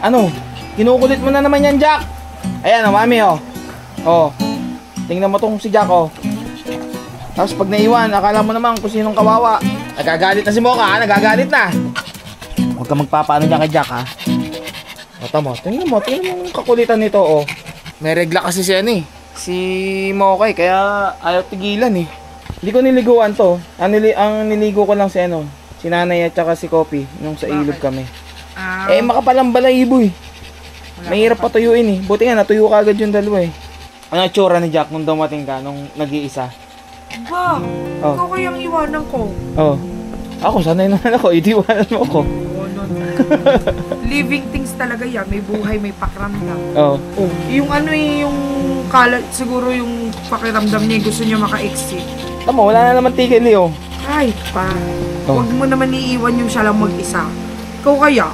Ano? Kinukulit mo na naman yan, Jack. Ayan o, mami o. O. Tingnan mo tong si Jack o. Tapos pag naiwan, akala mo naman kung sinong kawawa. Nagagalit na si Mocha ha, nagagalit na. Huwag ka magpapaano dyan kay Jack ha. Mata mo, tingnan mo yung kakulitan nito o. May regla kasi si ano eh. Si Mocha kaya ayaw tigilan eh. Hindi ko niliguan to. Ang niligo ko lang si ano, si nanay at saka si Kopi nung sa ilog kami. Eh makapalang balahibo eh. Mahirap patuyuin eh. Buti nga natuyo ka agad yung dalawa eh. Ano ang tsura ni Jack nung dumating ka nung nag-iisa? Ba, ikaw kayang iwanan ko. Ako sanay naman ako, itiwanan mo ako. Living things talaga yan, may buhay, may pakiramdam. Yung ano eh, yung kalat, siguro yung pakiramdam niya, gusto niya maka-exit. Tama, wala na naman tigil eh oh. Ay pa, huwag mo naman iiwan yung siya lang mag-isa. Ikaw kaya?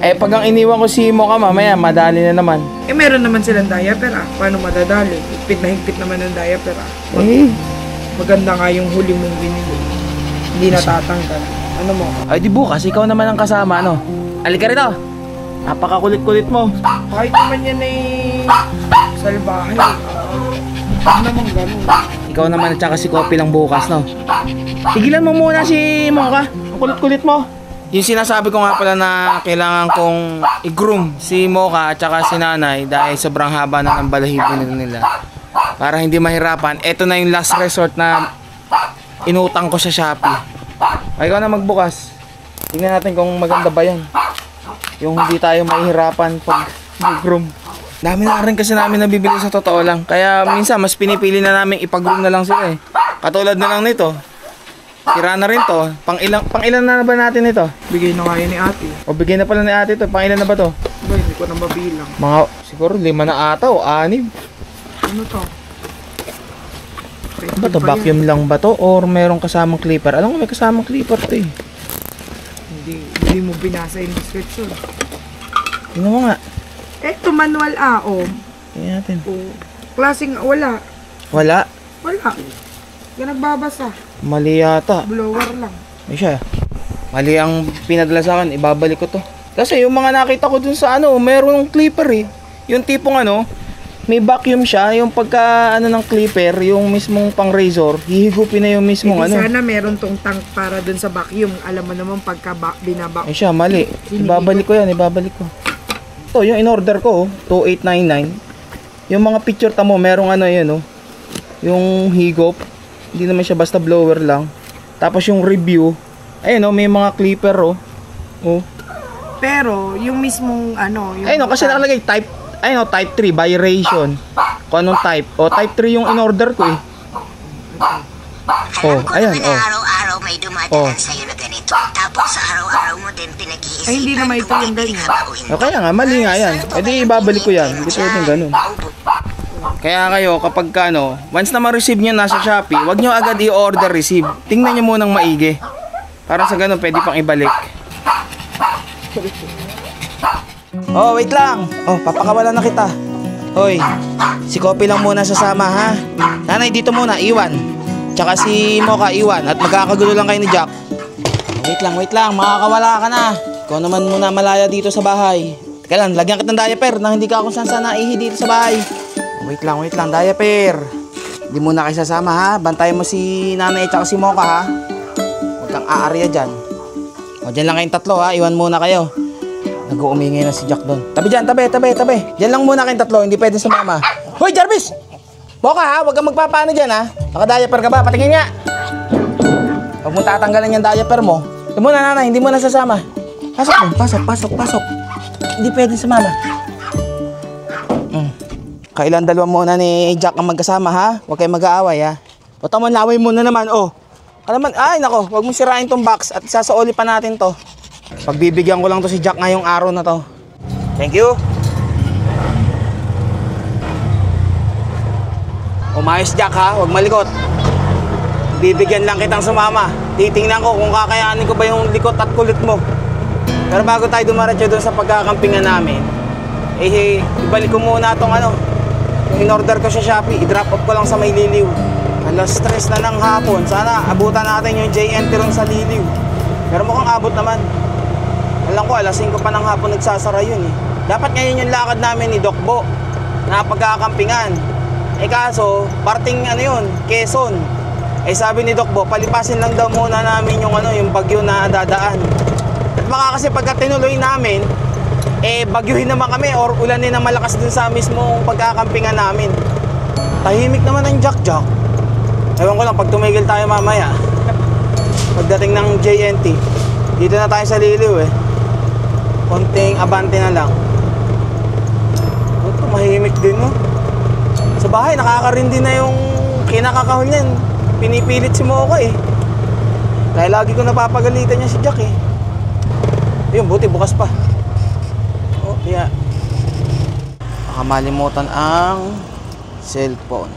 Eh pag ang iniwan ko si Mocha mamaya, madali na naman. Eh meron naman silang diaper ah, paano madadali? Higpit na higpit naman ng diaper ah. Maganda nga yung huli mong binili. Hindi natatanggal. Ano mo? Ay di bukas, ikaw naman ang kasama ano. Halika rito. Napakakulit-kulit mo. Kahit naman yan ay salbahay. Huwag naman ganun. Ikaw naman at saka si Kopi lang bukas no. Tigilan mo muna si Mocha. Ang kulit-kulit mo. Yung sinasabi ko nga pala na kailangan kong i-groom si Mocha at saka si nanay dahil sobrang haba na ng balahibo nila. Para hindi mahirapan. Ito na yung last resort na inutang ko sa Shopee. Ay, ikaw na magbukas. Tingnan natin kung maganda ba yan. Yung hindi tayo mahihirapan pag mag-groom. Dami na rin kasi namin nabibili sa totoo lang. Kaya minsan mas pinipili na namin ipag-groom na lang sila eh. Katulad na lang nito. Sira na rin to. Pang ilan na ba natin ito? Bigay na kaya ni ate. O bigay na pala ni ate ito. Pang ilan na ba to? Ba, hindi ko na mabilang. Mga siguro 5 na ata o 6. Ano to? Ba to? Vacuum lang ba to? Or merong kasamang clipper? Alam ko may kasamang clipper to eh. Hindi mo binasa yung description. Tingnan mo nga. Eto manual Tingnan natin. Klaseng wala. Wala? Wala. Yan nagbabasa. Mali yata. Blower lang. Ay siya. Mali ang pinadala sa akin. Ibabalik ko to. Kasi yung mga nakita ko dun sa ano, merong clipper eh. Yung tipong ano, may vacuum siya. Yung pagka ano ng clipper, yung mismong pang razor, hihigupin na yung mismong ano. Sana meron tong tank para dun sa vacuum. Alam mo naman pagka binabak. Ay siya, mali. Ibabalik ko yan, ibabalik ko. Ito, yung in-order ko, 2899. Yung mga picture tamo, merong ano yun, oh. Yung higop. Hindi naman siya basta blower lang. Tapos yung review, ayun oh, may mga clipper oh. Oh. Pero yung mismong ano, yung ayun oh, kasi nakalagay type, ayun oh, type 3 vibration. Kung anong type. Oh, type 3 yung in-order ko eh. Oh, ayan oh. Araw-araw may dumadaan sa'yo na ganito. Tapos araw-araw mo din pinag-iisipan. Ay, hindi naman ito yung ganyan. O kaya nga, mali nga yan. E di ibabalik ko yan. Hindi pwedeng ganun. Kaya kayo, kapag ka, ano, once na ma-receive nyo nasa Shopee, wag nyo agad i-order receive. Tingnan nyo munang maigi. Para sa ganun, pwede pang ibalik. Oh, wait lang. Oh, papakawalan na kita. Hoy, si Kopi lang muna sasama, ha? Nanay, dito muna, iwan. Tsaka si Mocha, iwan. At magkakagulo lang kayo ni Jack. Wait lang, makakawala ka na. Ikaw naman muna malaya dito sa bahay. Teka lang, lagyan kita ng diaper na hindi ka kung saan sana ihi dito sa bahay. Wait lang, diaper. Hindi muna kayo sasama ha. Bantayan mo si nanay at si Mocha ha. Huwag kang aarya dyan. O dyan lang kayong tatlo ha, iwan muna kayo. Nag-uumingay na si Jack doon. Tabi dyan, tabi. Dyan lang muna kayong tatlo, hindi pwede sumama. Hoy Jarvis! Mocha ha, huwag kang magpapaano dyan ha. Naka-diaper ka ba? Patingin nga. Huwag mo tatanggalan yung diaper mo. Ito muna nanay, hindi mo na sasama. Pasok. Hindi pwede sumama. Kailan dalawa muna ni Jack ang magkasama ha? Huwag kayong mag-aaway ha. O tama, laway mo na naman oh. Kalaman, ay nako, huwag mo sirain tong box at sasauli pa natin to. Pagbibigyan ko lang to si Jack ngayong araw na to. Thank you. Umayos Jack ha, huwag malikot. Bibigyan lang kitang sumama. Titingnan ko kung kakayanin ko ba yung likot at kulit mo. Pero bago tayo dumaratyo doon sa pagkakampingan namin, ibalik ko muna itong ano, yung in-order ko sa Shopee, i-drop off ko lang sa may Liliw. Alas 3 na ng hapon. Sana abutan natin yung JNT ron sa Liliw. Pero mukhang abot naman. Alam ko, alas 5 pa ng hapon nagsasara yun eh. Dapat ngayon yung lakad namin ni Doc Bo na pagkakampingan. Eh kaso, parting ano yun, Quezon. Eh sabi ni Doc Bo, palipasin lang daw muna namin yung yung bagyo na dadaan. At baka kasi pagka tinuloy namin, eh bagyuhin naman kami or ulanin na malakas dun sa mismong pagkakampingan namin. Tahimik naman ang Jack-Jack. Ewan ko lang, pag tumigil tayo mamaya, pagdating ng JNT, dito na tayo sa Liliw eh. Konting abante na lang. Ito, mahimik din no. Sa bahay, nakakarindi na yung kinakakahon niyan. Pinipilit si Mocha eh. Dahil lagi ko napapagalitan niya si Jack eh. Ayun, buti bukas pa. Oh, kaya baka malimutan ang cellphone.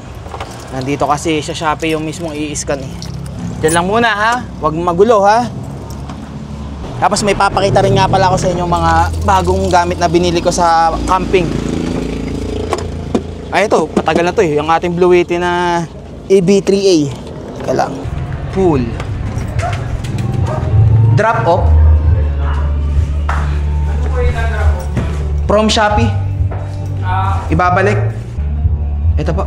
Nandito kasi sa Shopee yung mismong i-scan eh. Diyan lang muna ha. Huwag magulo ha. Tapos may papakita rin nga pala ako sa inyo mga bagong gamit na binili ko sa camping. Ay ito, patagal na to eh. Yung ating Blue Yeti na AB3A. Kaya lang. Full. Drop off. From Shopee. Ibabalik. Ito po.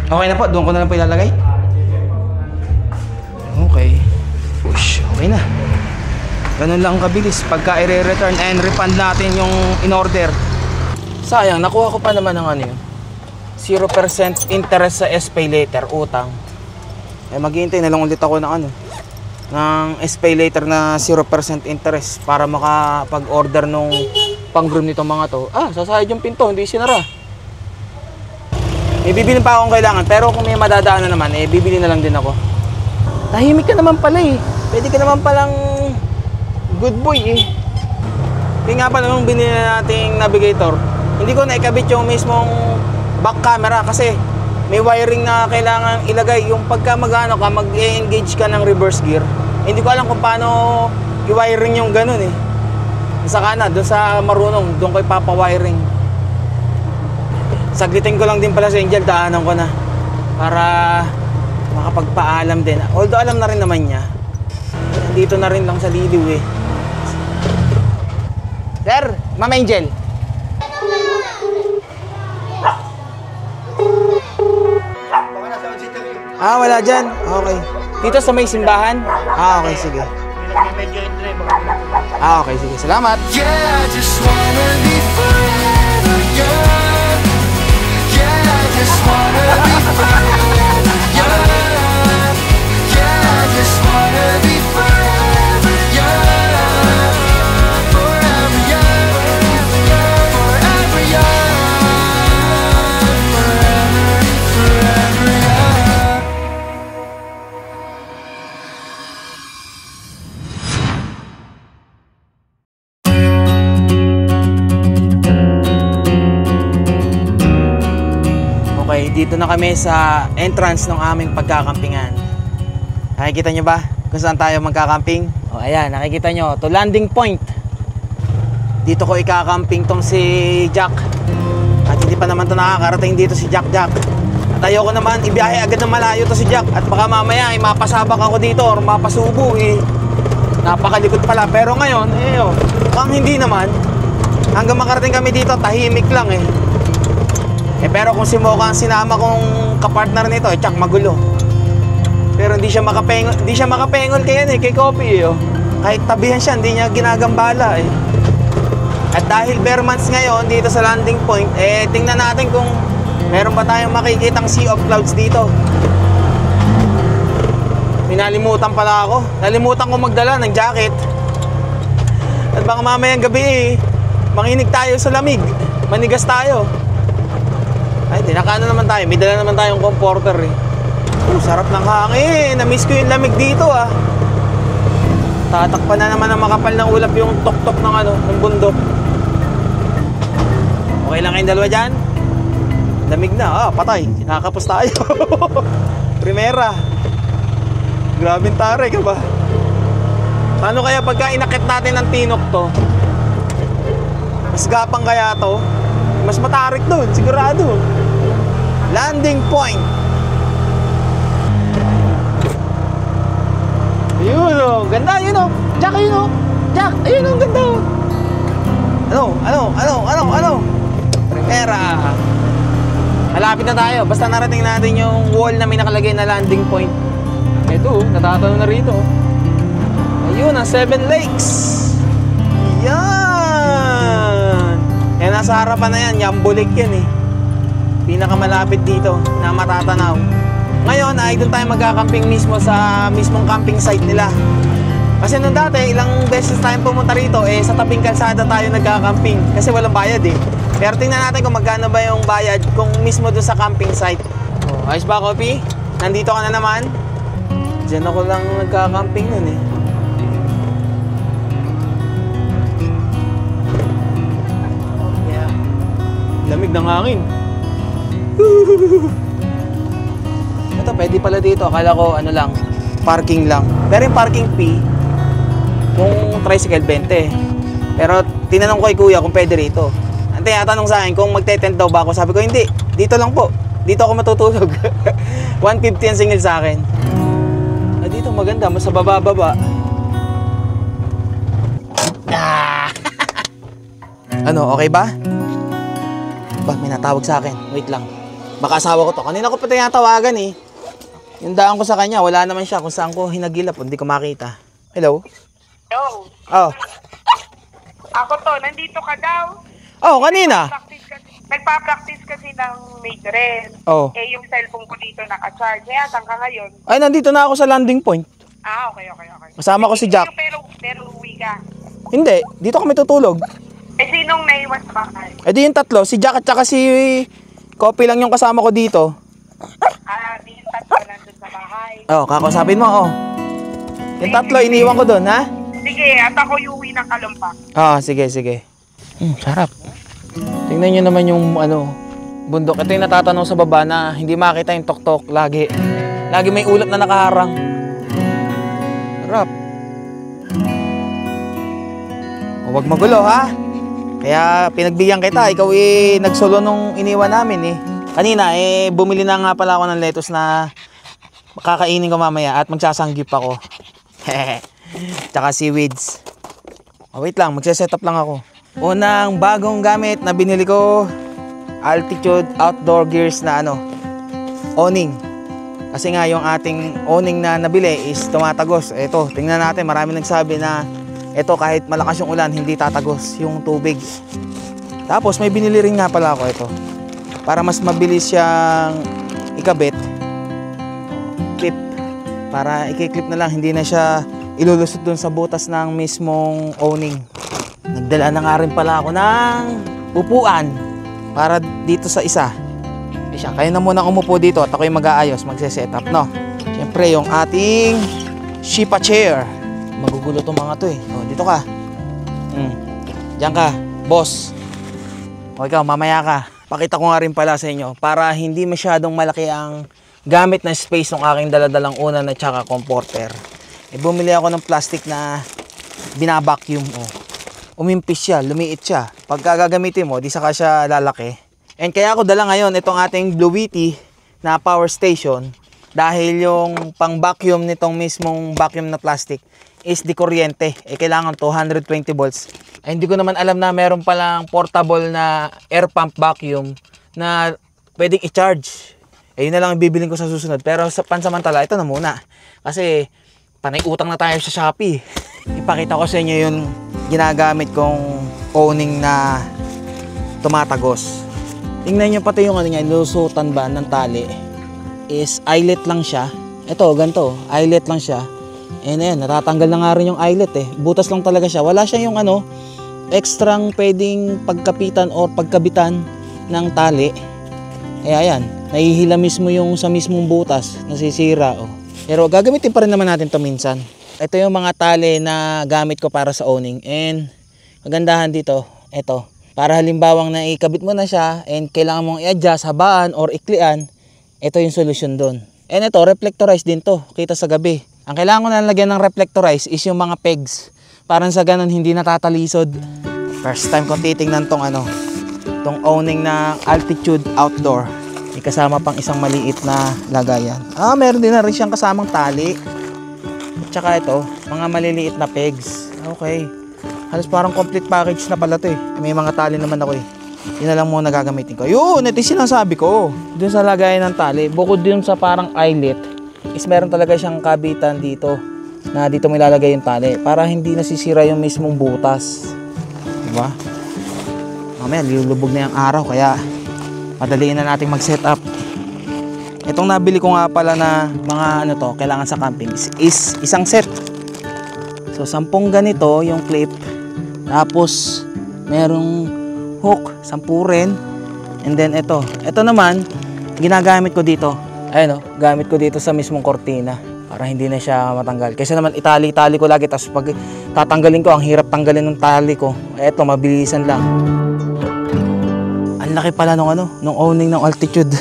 Okay na po, doon ko na lang po ilalagay. Okay. Push, okay na. Ganun lang kabilis pagka i-return and refund natin yung in-order. Sayang, nakuha ko pa naman ng yun. 0% interest sa SPay later, utang. Eh maghihintay na lang ulit ako ng ng SPay later na 0% interest para makapag-order nung pang-groom nito mga to. Sasayad yung pinto, hindi sinara. May bibili pa akong kailangan, pero kung may madadaan na naman, eh bibili na lang din ako. Tahimik ka naman pala eh. Pwede ka naman palang good boy eh. Hindi nga pala nung binili nating navigator, hindi ko naikabit yung mismong back camera kasi may wiring na kailangan ilagay. Yung pagka mag-engage ka ng reverse gear, hindi ko alam kung paano i-wiring yung ganun eh. Sa kanan, doon sa marunong, doon ko ipapa-wiring. Saglitin ko lang din pala sa Angel, daanan ko na para makapagpaalam din. Although alam na rin naman niya. Dito na rin lang sa Liliw eh. Sir, Ma'am Angel. Wala dyan. Okay. Dito sa may simbahan? Okay, sige. Okay, sige. Salamat. Yeah, I just wanna be forever young. Yeah, I just wanna be forever young. Yeah, I just wanna be forever young. Forever young. Forever young. Forever young. Okay, dito na kami sa entrance ng aming pagkakampingan. Nakikita nyo ba kung saan tayo magkakamping? O ayan, nakikita nyo, to landing point. Dito ko ikakamping tong si Jack. At hindi pa naman to nakakarating dito si Jack. At ayoko naman ibiyahe agad ng malayo to si Jack. At baka mamaya ay mapasabak ako dito or mapasubo eh. Napakalikot pala. Pero ngayon, kung hindi naman, hanggang makarating kami dito, tahimik lang eh. Pero kung si Mocha ang sinama kong kapartner nito, tsak magulo. Pero hindi siya makapengol kay Kopi eh. Kahit tabihan siya, hindi niya ginagambala eh. At dahil bare months ngayon dito sa landing point, tingnan natin kung meron ba tayong makikitang sea of clouds dito. Minalimutan pala ako. Nalimutan ko magdala ng jacket. At baka mamayang gabi manginig tayo sa lamig. Manigas tayo. Ay, dinakano naman tayo. May dala naman tayong comforter eh. Sarap ng hangin. Na-miss ko yung lamig dito ah. Tatakpan na naman ng makapal ng ulap yung tok-tok ng bundok. Okay lang kayong dalawa dyan? Lamig na. Patay. Kinakapos tayo. Primera. Grabing taray ka ba? Paano kaya pagka inakit natin ng tinok to? Mas gapang kaya to? Mas matarik doon, sigurado. Landing point. Ayun o, ganda yun o. Jack, ayun o. Jack, ayun o, ganda o. Ano? Primera. Malapit na tayo. Basta narating natin yung wall na may nakalagay na landing point. Ito, natatalo na rito. Ayun, ang 7 Lakes. Yan. Yan, nasa harapan na yan. Yambo Lake yan eh. Pinakamalapit dito na matatanaw. Ngayon ay doon tayo magkakamping mismo sa mismong camping site nila. Kasi nung dati, ilang beses tayong pumunta rito, sa tabing kalsada tayo nagkakamping. Kasi walang bayad eh. Pero tingnan natin kung magkano ba yung bayad kung mismo doon sa camping site. Oh, ayos ba, Kopi? Nandito ka na naman? Diyan ako lang nagkakamping nun eh. Yeah. Lamig ng hangin. Ito, pwede pala dito. Akala ko ano lang, parking lang. Pero yung parking fee, kung tricycle 20. Pero tinanong ko kay kuya kung pwede rito. Ang tinatanong sa akin kung magte-tent daw ba ako. Sabi ko hindi, dito lang po. Dito ako matutulog. 150 ang single sa akin. Dito maganda, mas sa baba-baba. Ano, okay ba? Ba, may natawag sa akin. Wait lang. Baka asawa ko to. Kanina ko pa tinatawagan eh. Yung daan ko sa kanya, wala naman siya kung saan ko hinagilap. Hindi ko makita. Hello? Hello? Oh. Ako to, nandito ka daw. Oh, kanina. Nagpa-practice kasi ng majorel. Oh. Yung cellphone ko dito naka-charge. Kaya saan ka ngayon? Ay, nandito na ako sa landing point. Okay. Kasama ko si Jack. Pero uwi ka. Hindi, dito kami tutulog. Sinong naiwan sa bahay? Di yung tatlo, si Jack at saka si Kopi lang yung kasama ko dito. Di yung tatlo nandun sa bahay. Oh, kakausapin mo, oh. Yung tatlo, iniwan ko doon, ha? Sige, at ako yung uwi ng Kalumpak. Sige. Sarap. Tingnan nyo naman yung, bundok. Ito yung natatanong sa baba na hindi makita yung tok-tok lagi. Lagi may ulap na nakaharang. Sarap. Huwag magulo, ha? Kaya pinagbigyan kita, ikaw nagsolo nung iniwan namin eh. Kanina bumili na nga pala ako ng lettuce na kakainin ko mamaya at magsasanggip ako. Tsaka seaweeds. Wait lang, magse-set up lang ako. Unang bagong gamit na binili ko, Altitude Outdoor Gears na awning. Kasi nga yung ating awning na nabili is tumatagos. Ito, tingnan natin, marami nagsabi na ito kahit malakas yung ulan, hindi tatagos yung tubig. Tapos may binili rin nga pala ako ito. Para mas mabilis siyang ikabit. Clip. Para i-clip na lang, hindi na siya ilulusot dun sa butas ng mismong awning. Nagdala na nga rin pala ako ng upuan para dito sa isa. Kayo na muna umupo dito at ako yung mag-aayos, magse-set up, no? Siyempre yung ating Shipa chair. Magugulo tong mga to eh. Dito ka. Diyan ka, boss. O ikaw, mamaya ka. Pakita ko nga rin pala sa inyo para hindi masyadong malaki ang gamit na space ng aking daladalang unan at saka comforter. Bumili ako ng plastic na binabacuum. Umimpis siya, lumiit siya. Pagka gagamitin mo, di saka siya lalaki. And kaya ako dala ngayon itong ating Blue Witty na power station dahil yung pang vacuum nitong mismong vacuum na plastic is di kuryente. Kailangan 220 volts. Hindi ko naman alam na meron palang portable na air pump vacuum na pwedeng i-charge. Yun na lang bibiling ko sa susunod. Pero sa pansamantala, ito na muna. Kasi panay utang na tayo sa Shopee. Ipakita ko sa inyo yung ginagamit kong awning na tumatagos. Tingnan nyo pati yung lusutan ba ng tali is eyelet lang siya. Ito, ganito, eyelet lang siya. Ayan, natatanggal na nga rin yung eyelet eh. Butas lang talaga siya. Wala siya yung extrang pwedeng pagkapitan or pagkabitan ng tali. Ayan, nahihila mismo yung sa mismong butas, nasisira. Pero gagamitin pa rin naman natin to minsan. Ito yung mga tali na gamit ko para sa awning. And kagandahan dito, ito. Para halimbawang naikabit mo na siya and kailangan mong i-adjust, habaan or iklian, ito yung solusyon doon. And ito, reflectorized din to, kita sa gabi. Ang kailangan ko na lagyan ng reflectorized is yung mga pegs. Parang sa ganun hindi natatalisod. First time ko titingnan tong awning na Altitude Outdoor. May kasama pang isang maliit na lagayan. Meron din na rin siyang kasamang tali. At tsaka ito, mga maliliit na pegs. Okay. Halos parang complete package na pala to eh. May mga tali naman ako eh. Yun na lang muna gagamitin ko. Yun, ito yung sinasabi ko. Doon sa lagayan ng tali, bukod dun sa parang eyelet, is meron talaga siyang kabitan dito. Na dito mo ilalagay yung tali. Para hindi nasisira yung mismong butas. Diba? Mamaya, lulubog na yung araw. Kaya, madaliin na natin mag-set up. Itong nabili ko nga pala na mga ano to, kailangan sa camping is isang set. So 10 ganito yung clip. Tapos merong hook, 10 rin. And then ito naman ginagamit ko dito. Ayun oh, gamit ko dito sa mismong kortina para hindi na siya matanggal. Kasi naman itali-tali ko lagi, tapos pag tatanggalin ko, ang hirap tanggalin ng tali ko. Eto, mabilisan lang. Ang laki pala nung owning ng Altitude.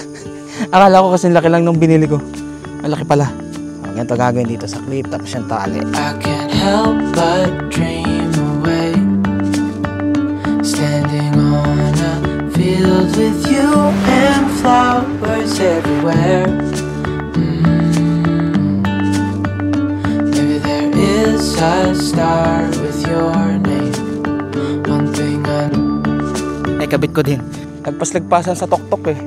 Akala ko kasi laki lang nung binili ko. Malaki pala. Ganito gagawin dito sa clip, tapos yung tali. I can't help but dream away, standing on a field with you and flowers everywhere. Maybe there is a star with your name. One thing I know. Ay, kabit ko din. Lagpas-lagpasan sa tuktok eh.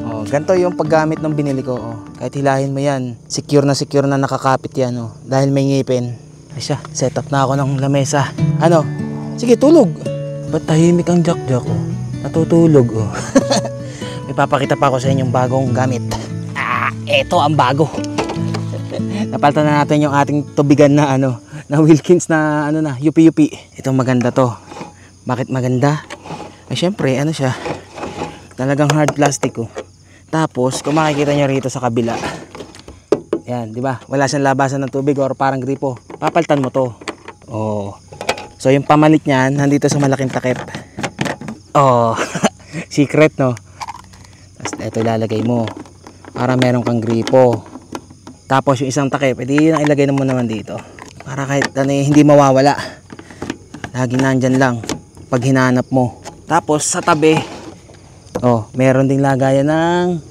Oh, ganito yung paggamit ng binili ko. Oh. Kahit hilahin mo yan, secure na nakakapit yan. Oh. Dahil may ngipin. Ay siya, set up na ako ng lamesa. Ano? Sige, tulog. Ba't tahimik ang Jack-Jack? Oh? Natutulog. Oh. May papakita pa ako sa inyong bagong gamit. Eto ang bago. Napalitan na natin yung ating tubigan na na Wilkins na yupi-yupi. Itong maganda to. Bakit maganda? Ay syempre, siya. Talagang hard plastic oh. Tapos, kung makikita nyo rito sa kabila, yan, di ba? Wala siyang labasan ng tubig or parang gripo. Papalitan mo to. Oh. So, yung pamalit niyan, nandito sa malaking takip. Oh. Secret, no? Tapos, ito ilalagay mo. Para meron kang gripo. Tapos, yung isang takip, edi yun ang ilagay mo naman dito. Para kahit hindi mawawala. Laging nandyan lang. Pag hinanap mo. Tapos, sa tabi, oh, meron ding lagayan ng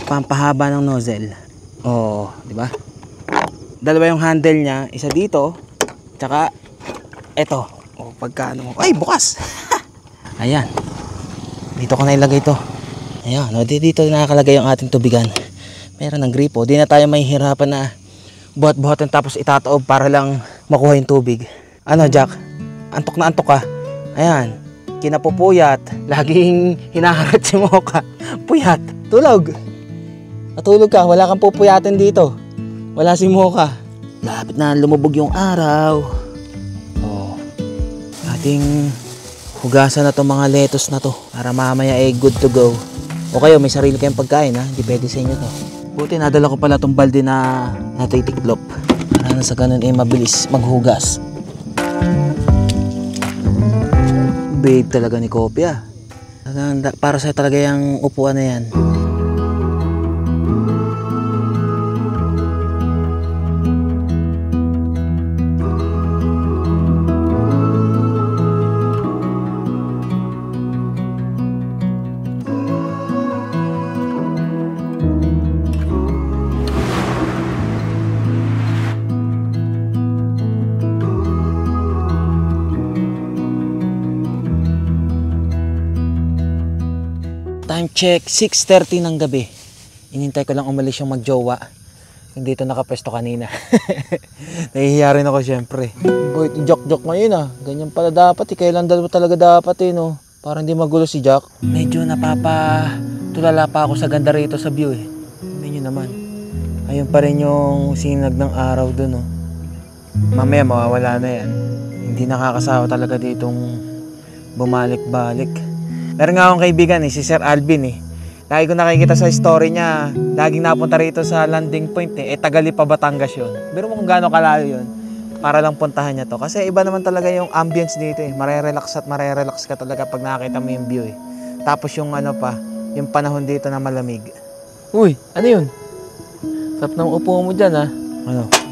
pampahaba ng nozzle. Oh, di ba? Dalawa yung handle niya, isa dito, tsaka eto. Oh, pagkaano mo. Ay, bukas. Ayan. Dito ko na ilagay to. Ayan, no, dito nakakalagay yung ating tubigan. Meron ng gripo. Di na tayo mahihirapan na buhat-buhatan tapos itataob para lang makuha yung tubig. Ano, Jack? Antok na antok ka? Ayan. Kinapupuyat, laging hinaharat si Mocha. Puyat, tulog. Natulog ka, wala kang pupuyatin dito. Wala si Mocha. Lapit na lumubog yung araw. Oh. Ating hugasan na itong mga lettuce na to para mamaya ay good to go. O kayo, may sarili kayong pagkain ha, hindi pwede sa inyo to. Buti nadala ko pala itong balde na natitiklop para na sa ganun ay mabilis maghugas. Babe talaga ni Kopya. Para sa'yo talaga yung upuan na yan. Time check, 6:30 ng gabi. Inintay ko lang umalis yung magjowa. Yung dito nakapwesto kanina. Nahihiya rin ako syempre. Boy, Jack ngayon ah. Ganyan pala dapat eh. Kailan talaga dapat eh no. Para hindi magulo si Jack. Medyo tulala pa ako sa ganda rito sa view eh. Tingnan nyo naman. Ayun pa rin yung sinag ng araw dun oh. Mamaya mawawala na yan. Hindi nakakasawa talaga ditong bumalik-balik. Meron nga akong kaibigan si Sir Alvin eh. Lagi ko nakikita sa story niya, laging napunta rito sa landing point eh. Tagalipa, Batangas yun. Pero mo kung gaano kalayo yun, para lang puntahan niya to. Kasi iba naman talaga yung ambience dito eh. Marerelax ka talaga pag nakakita mo yung view eh. Tapos yung yung panahon dito na malamig. Uy, ano yun? Sarap ng upo mo dyan ha.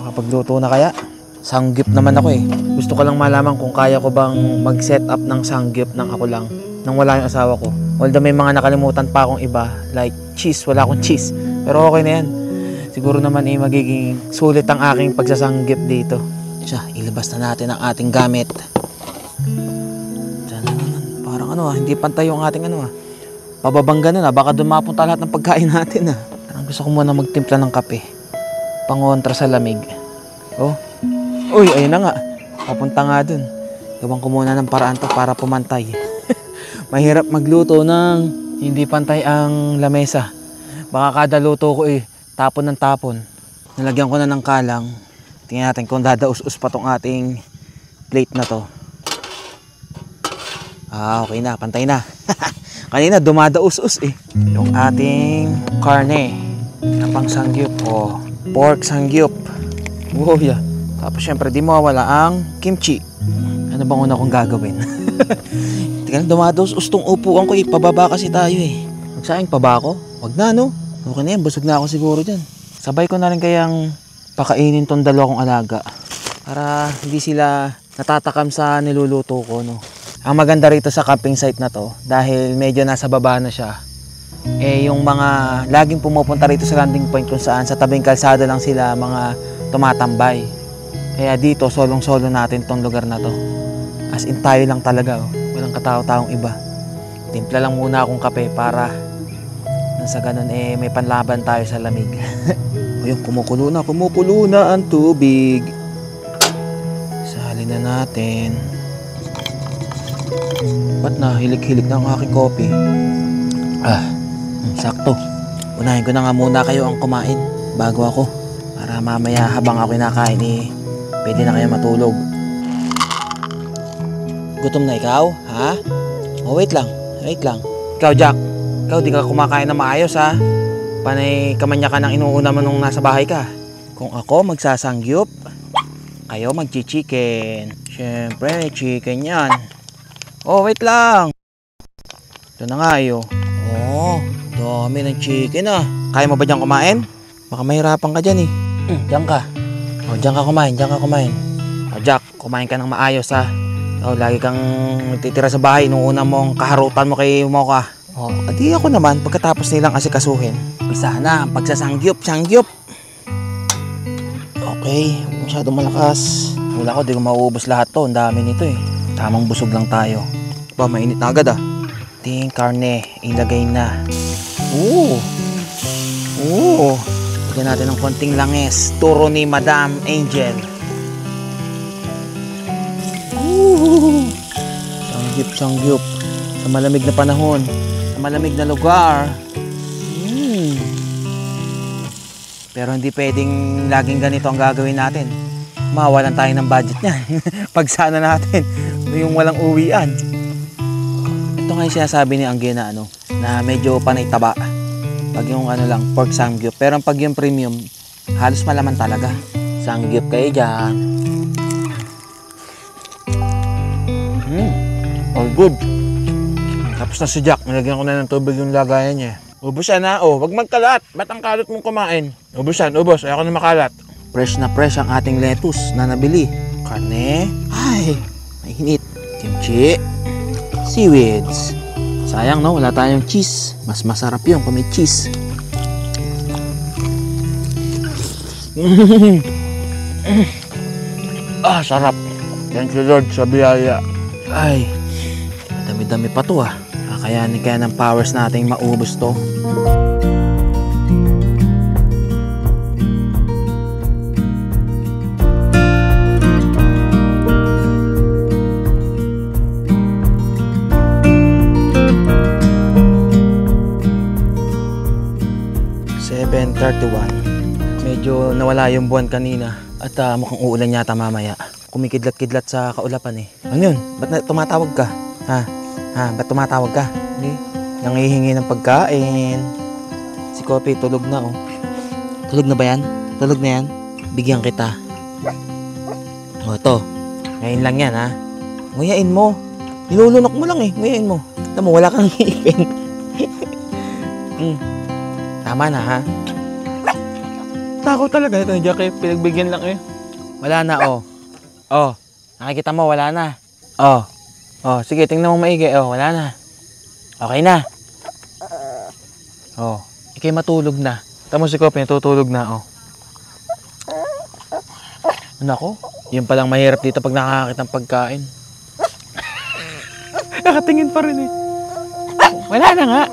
Makapagluto na kaya? Sanggip naman ako eh. Gusto ko lang malaman kung kaya ko bang mag-set up ng sanggip ng ako lang. Nang wala yung asawa ko. Although may mga nakalimutan pa akong iba, like cheese, wala akong cheese. Pero okay na yan. siguro naman magiging sulit ang aking pagsasanggip dito. Siya, ilabas na natin ang ating gamit. Parang hindi pantay yung ating pababang ganun baka doon mapunta lahat ng pagkain natin Parang gusto ko muna magtimpla ng kape. Pangontra sa lamig. Uy, ayun na nga. Papunta nga dun. Gawin ko muna ng paraan to para pumantay. Mahirap magluto ng hindi pantay ang lamesa. Baka kada luto ko tapon ng tapon. Nalagyan ko na ng kalang. Tingnan natin kung dadaus-us pa tong ating plate na to. Okay na, pantay na. Kanina dumadaus-us yung ating karne na pang sangyup pork sangyup. Yeah. Tapos syempre di mawawala ang kimchi. Ano bang una kong gagawin? Tika lang, dumadaus-us tong upuan ko pababa kasi tayo Magsaing pa ba ako? Wag na okay na yan, busog na ako siguro dyan. Sabay ko na rin kayang pakainin tong dalawa kong alaga para hindi sila natatakam sa niluluto ko Ang maganda rito sa camping site na to, dahil medyo nasa baba na siya, yung mga laging pumupunta rito sa landing point kung saan sa tabing kalsada lang sila mga tumatambay. Kaya dito solong-solo natin tong lugar na to. As in tayo lang talaga walang katao-taong iba. Timpla lang muna akong kape para sa ganun may panlaban tayo sa lamig. Ayun, kumukulo na ang tubig. Salin na natin. Ba't na hilig-hilig na ang aking kopi? Sakto. Unahin ko na nga muna kayo ang kumain bago ako. Para mamaya habang ako kinakain pwede na kayo matulog. Gutom na ikaw? Ha? Wait lang. Ikaw, Jack. Ikaw di ka kumakain na maayos Panay kamanya ka ng inuuna mo nung nasa bahay ka. Kung ako magsasangyup, kayo magchichicken. Siyempre, chicken yan. Wait lang. Ito na nga dami ng chicken Kaya mo ba dyan kumain? Baka mahirapan ka dyan Diyan ka. Diyan ka kumain. Jack, kumain ka ng maayos lagi kang nagtitira sa bahay nung una mong kaharutan mo kay Mocha. Adi ako naman pagkatapos nilang asikasuhin. Isa na ang pagsasangyup. Okay, masyadong malakas. Wala ko, di ko mauubos lahat to. Ang dami nito Tamang busog lang tayo. Mainit na agad Ting karne, ilagay na. Lagyan natin ng konting langis. Turo ni Madam Angel. Sangyup. Sa malamig na panahon. Sa malamig na lugar. Pero hindi pwedeng laging ganito ang gagawin natin. Mawalan tayo ng budget niyan. Pag sana natin, yung walang uwian. Ito nga yung sinasabi ni Angge na na medyo panay taba. Pag yung lang, pork sangyup. Pero pag yung premium, halos malaman talaga. Sangyup kayo dyan. All good. Tapos na si Jack, nilagyan ko na ng tubig yung lagayan niya. Ubus na, wag magkalat. Ba't ang kalat mong kumain? Ubus. Ayoko na makalat. Fresh na fresh ang ating lettuce na nabili. Karne. Ay, may hinit. Kimchi. Seaweeds. Sayang wala tayong cheese. Mas masarap yun kung may cheese. Sarap. Thank you Lord sa biyaya. Ay, dami-dami pa to Kakayanin kaya ng powers nating maubos to. Medyo nawala yung buwan kanina at mukhang uulan yata mamaya. Kumikidlat-kidlat sa kaulapan Ano yun? Ba't tumatawag ka? Ba't tumatawag ka? Nangihingi ng pagkain. Si Kopi tulog na Tulog na ba yan? Tulog na yan? Bigyan kita. Ito. Ngayon lang yan Nguyain mo. Nilulunok mo lang Nguyain mo. Tama mo, wala kang ngipin. Tama na Takot talaga ito, Jack pinagbigyan lang Wala na nakikita mo, wala na. Sige, tingnan mo maigi. Wala na. Okay na. Ikay matulog na. Tama si Kopi, natutulog na, oh. Nako, yun palang mahirap dito pag nakakakit ng pagkain. Nakatingin pa rin eh. Wala na nga.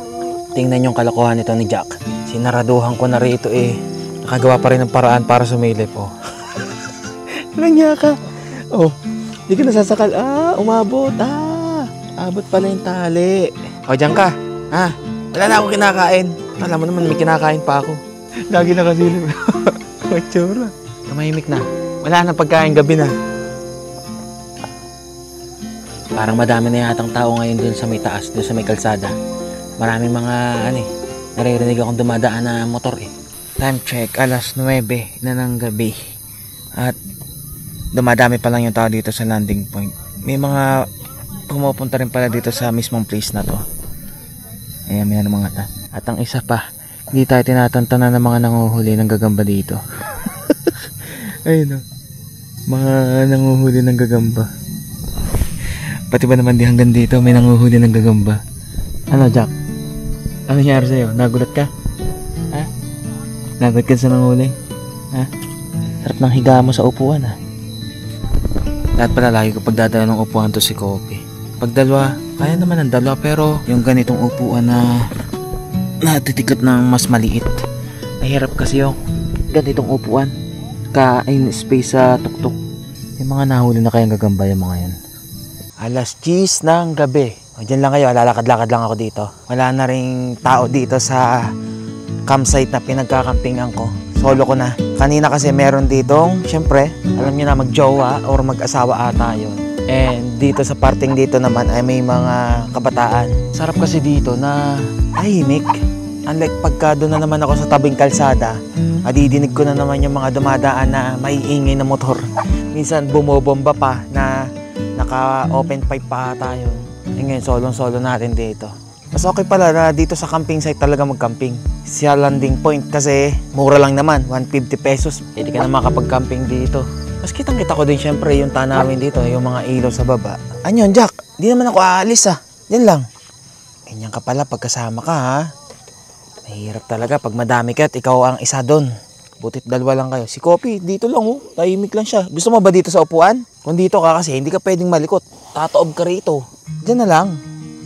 Tingnan yung kalokohan nito ni Jack. Sinaraduhan ko na rito eh. Nakagawa pa rin ng paraan para sumilip, oh. Langya ka. Oh, di ka nasasakal. Umabot. Abot pala yung tali. O, dyan ka. Wala na akong kinakain. Alam mo naman, may kinakain pa ako. Lagi nakasilip. Matsura. Tumahimik na. Wala na pagkain, gabi na. Parang madami na yatang tao ngayon dun sa may taas, dun sa may kalsada. Maraming mga, naririnig akong dumadaan na motor eh. Time check, 9:09 na ng gabi. At dumadami pa lang yung tao dito sa landing point. May mga pumupunta rin pala dito sa mismong place na to. Ayan, may mga ta. At ang isa pa, hindi tayo tinatantanan ng mga nanguhuli ng gagamba dito. Ayun o. Mga nanguhuli ng gagamba. Pati ba naman di hanggang dito may nanguhuli ng gagamba? Ano, Jack? Ano nangyari sa'yo? Nagulat ka? Ha? Nagulat ka sa nanguhuli? Ha? Sarap ng higa mo sa upuan, ha? Lahat pala lagi ko pagdadala ng upuan to si Kopi. Pag dalawa, kaya naman ang dalawa, pero yung ganitong upuan na natitikot ng mas maliit. Mahirap kasi yung ganitong upuan. Kain space sa tuktok. Yung mga nahuli na kayang gagamba yung mga yan. 10:00 ng gabi. O, dyan lang kayo, lalakad-lakad lang ako dito. Wala na ring tao dito sa campsite na pinagkakampingan ko. Solo ko na. Kanina kasi meron ditong, syempre, alam niyo na, mag-jowa or mag-asawa ata yun. And dito sa parting dito naman ay may mga kabataan. Sarap kasi dito na tahimik. Unlike pagka doon na naman ako sa tabing kalsada, adidinig ko na naman yung mga dumadaan na maiingay na motor. Minsan bumobomba pa na naka-open pipe pa tayo. E ngayon, solong-solo natin dito. Mas okay pala na dito sa camping site talaga mag-camping. Sa landing point kasi mura lang naman, 150 pesos. Pwede ka na makapag-camping dito. Mas kitang-kita ko din syempre yung tanawin dito, yung mga ilaw sa baba. Anyon, Jack? Di naman ako aalis Yan lang. Ganyan ka pala pagkasama ka ha. Mahirap talaga pag madami ka at ikaw ang isa doon. Butit dalawa lang kayo. Si Kopi, dito lang tahimik lang siya. Gusto mo ba dito sa upuan? Kung dito ka kasi, hindi ka pwedeng malikot. Tataob ka rito. Diyan na lang.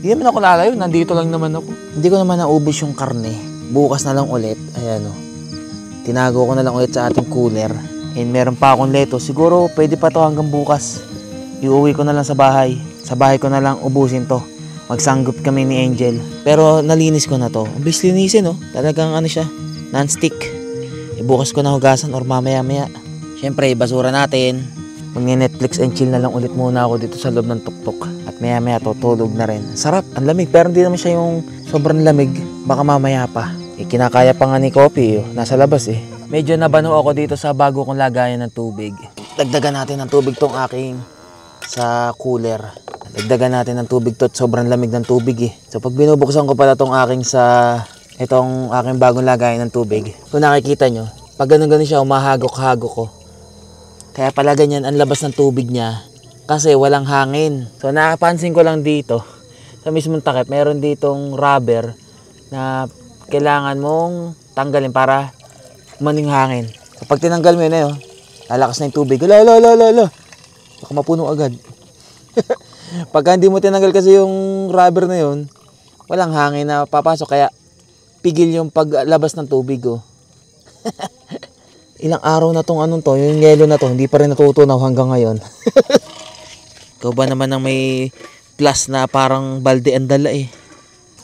Hindi naman ako lalayo, nandito lang naman ako. Hindi ko naman naubos yung karne. Bukas na lang ulit. Ayan Tinago ko na lang ulit sa ating cooler. And meron pa akong leto. Siguro pwede pa to hanggang bukas. Iuwi ko na lang sa bahay. Sa bahay ko na lang ubusin to. Magsanggop kami ni Angel. Pero nalinis ko na to. Ang bilis linisin Talagang siya. Non-stick. Bukas ko na hugasan or mamaya-maya. Siyempre, basura natin. Mag-Netflix and chill na lang ulit muna ako dito sa loob ng tuktok. At maya-maya tutulog na rin. Sarap. Ang lamig. Pero hindi naman siya yung sobrang lamig. Baka mamaya pa. Kinakaya pa nga ni Kopi. Nasa labas Medyo nabano ako dito sa bago kong lagayan ng tubig. Dagdagan natin ng tubig tong aking sa cooler. Dagdagan natin ng tubig to at sobrang lamig ng tubig So pag binubuksan ko pala tong aking itong aking bagong lagayan ng tubig. Kung nakikita nyo, pag ganun siya, umahagok-hagok ko. Kaya pala ganyan ang labas ng tubig niya kasi walang hangin. So nakapansin ko lang dito, sa mismong takip, meron ditong rubber na kailangan mong tanggalin para maning hangin. So pag tinanggal mo yun lalakas na yung tubig. Lala. Baka mapuno agad. Pagka hindi mo tinanggal kasi yung rubber na yun, walang hangin na papasok kaya pigil yung paglabas ng tubig Ilang araw na tong yung yelo na to, hindi pa rin natutunaw hanggang ngayon. Ikaw ba naman ang may plus na parang balde ang dala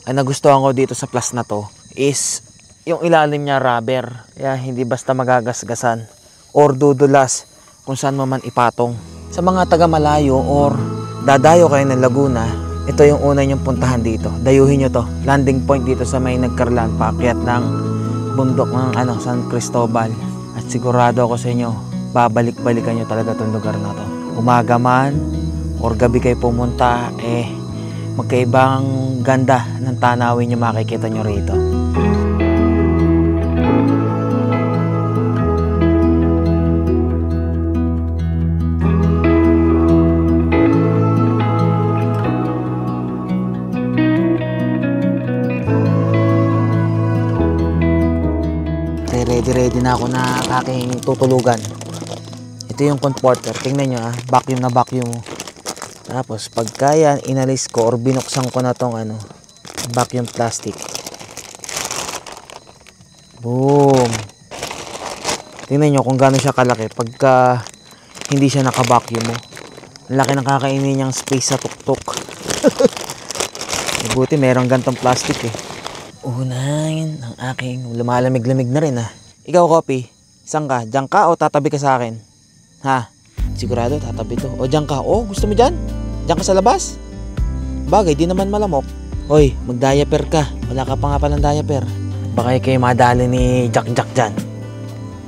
Ang nagustuhan ko dito sa plus na to is yung ilalim niya rubber. Kaya hindi basta magagasgasan or dudulas kung saan mo man ipatong. Sa mga taga malayo or dadayo kayo ng Laguna, ito yung una nyong puntahan dito. Dayuhin nyo to. Landing point dito sa may Nagkarlan, paakyat ng bundok ng San Cristobal. At sigurado ako sa inyo, babalik-balikan nyo talaga itong lugar na to. Umaga man or gabi kayo pumunta, magkaibang ganda ng tanawin nyo makikita nyo rito. na ako na aking tutulugan. Ito yung comforter. Tingnan nyo vacuum na vacuum. Tapos pagka yan inalis ko or binuksan ko na tong vacuum plastic. Boom. Tingnan nyo kung gaano siya kalaki pagka hindi siya naka-vacuum mo. Ang laki ng kakainin niyang space sa tuktok. Buti merong gantong plastic Unahin ang aking lumalamig-lamig na rin Ikaw, Kopi, saan ka? Diyan ka o tatabi ka sa akin? Ha? Sigurado tatabi to. O diyan ka? O gusto mo diyan? Diyan ka sa labas? Bagay, di naman malamok. Hoy, mag-diaper ka. Wala ka pa nga palang diaper. Baka kayo madali ni Jack dyan.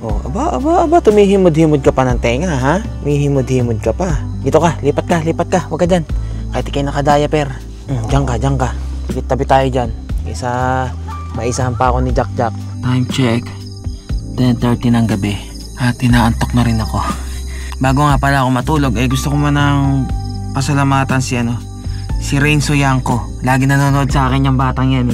Oh, aba, tumihimod-himod ka pa ng tenga, ha? Tumihimod-himod ka pa. Dito ka, lipat ka. Huwag ka dyan. Kahit ikay naka-diaper. Diyan ka. Tabi tayo dyan. Kaysa maisahan pa ako ni Jack. Time check. 10:30 ng gabi. At inaantok na rin ako. Bago nga pala ako matulog, gusto ko manang pasalamatan si Renzo Yanko. Lagi nanonood sa akin yung batang yan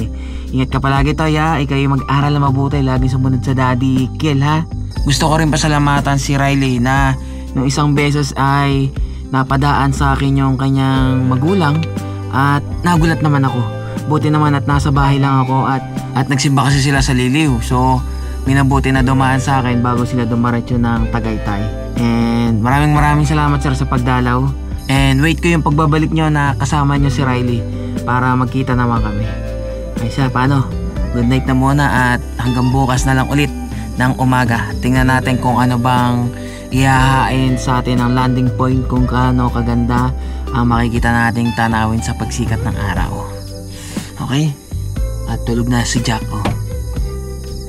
Ingat ka palagi to ikaw yung mag-aral na mabuti. Lagi sumunod sa Daddy Kill ha. Gusto ko rin pasalamatan si Riley na nung isang beses ay napadaan sa akin yung kanyang magulang at nagulat naman ako. Buti naman at nasa bahay lang ako at nagsimba kasi sila sa Liliw. So minabuti na dumaan sa akin bago sila dumaretso ng Tagaytay. And maraming salamat sir sa pagdalaw. And wait ko yung pagbabalik nyo na kasama nyo si Riley para magkita naman kami. Ay siya, paano? Good night na muna at hanggang bukas na lang ulit ng umaga. Tingnan natin kung ano bang ihahain sa atin ang landing point, kung kaano kaganda ang makikita nating tanawin sa pagsikat ng araw. Okay? At tulog na si Jack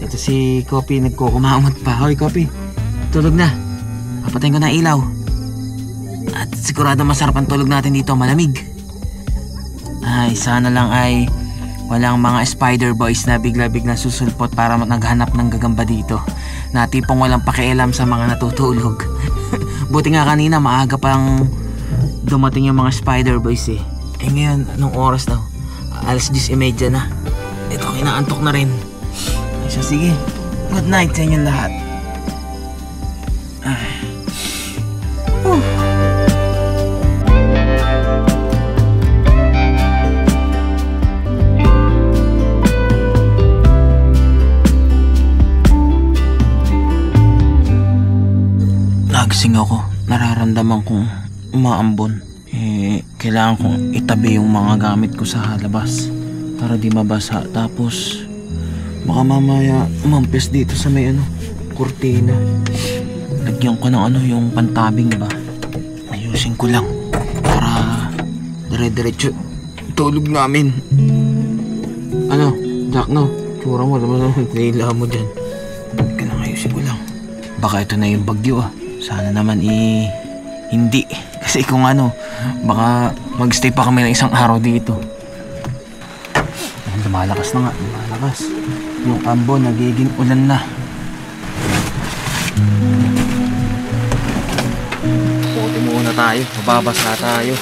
Ito si Kopi nagkukumamot pa. Hoy Kopi, tulog na. Papatayin ko na ilaw. At sigurado masarap ang tulog natin dito, malamig. Ay, sana lang ay walang mga spider boys na bigla-bigla susulpot para naghanap ng gagamba dito. Na tipong walang pakialam sa mga natutulog. Buti nga kanina maaga pang dumating yung mga spider boys ngayon, anong oras daw? 10:30 na. Ito, kinaantok na rin. Ay siya, sige. Good night sa inyong lahat. Nagising ako, nararamdaman kong umaambon. Kailangan kong itabi yung mga gamit ko sa labas para di mabasa. Tapos baka mamaya umampes dito sa may kurtina. Lagyan ko ng yung pantabing ba. Ayusin ko lang para dire-diretso tulog namin. Jack, tsura mo naman nila mo dyan. Ayusin ko lang. Baka ito na yung bagyo Sana naman hindi. Kasi kung baka magstay pa kami ng isang araw dito. Lumalakas na nga, lumalakas. Yung ambon nagiging ulan na. Puti muna tayo, mababasa tayo.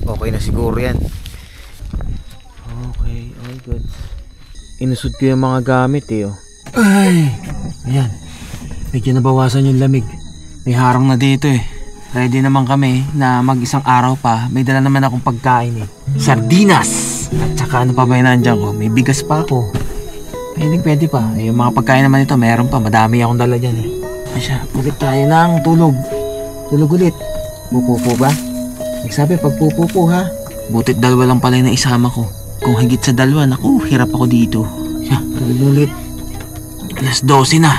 Okay na siguro yan. Okay, all good. Inusod ko yung mga gamit Ay, ayan. Medyo nabawasan yung lamig. May harang na dito Ready naman kami na mag-isang araw pa. May dala naman akong pagkain Sardinas! At saka ano pa ba yung nandiyan ko? May bigas pa ako. Pwede pa. Yung mga pagkain naman ito, meron pa. Madami akong dala dyan Asya, ulit tayo ng tulog. Tulog ulit. Pupupo ba? Nagsabi, pagpupupo ha. Butit dalawa lang pala yung naisama ko. Kung higit sa dalawa, naku, hirap ako dito. Siya, tulog ulit. 12:00 na.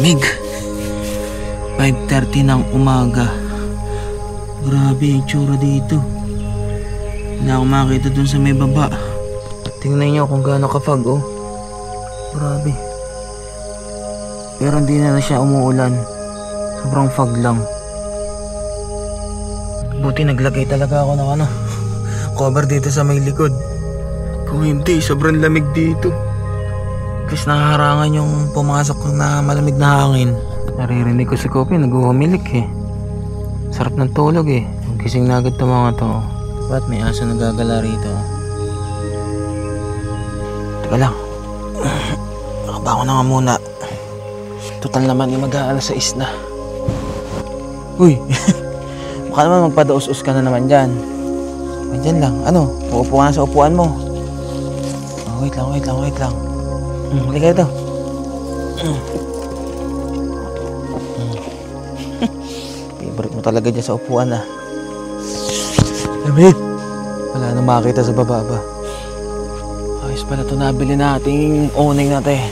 lamig. 5:30 ng umaga. Grabe yung tsura dito. Hindi ako makita dun sa may baba. Tingnan nyo kung gaano ka-fog, oh. Grabe. Pero hindi na siya umuulan. Sobrang fog lang. Buti naglagay talaga ako ng cover dito sa may likod. Kung hindi, sobrang lamig dito. Kasi nakaharangan yung pumasok na malamig na hangin. Naririnig ko si Kopi, nag-uhumilik eh. Sarap ng tulog eh. Gising na agad itong mga to. Ba't may aso nagagala rito? Teka lang. Nakabango na nga muna. Total naman yung mag-aalas 6 na. Uy! Baka naman magpadaus-us ka na naman dyan. Dyan lang. Ano? Uupo ka na sa upuan mo. Oh, wait lang. Halika ito. Favorite mo talaga dyan sa upuan ah. Lamig! Wala nang makita sa baba ba? Ayos pala ito nabili nating owning natin.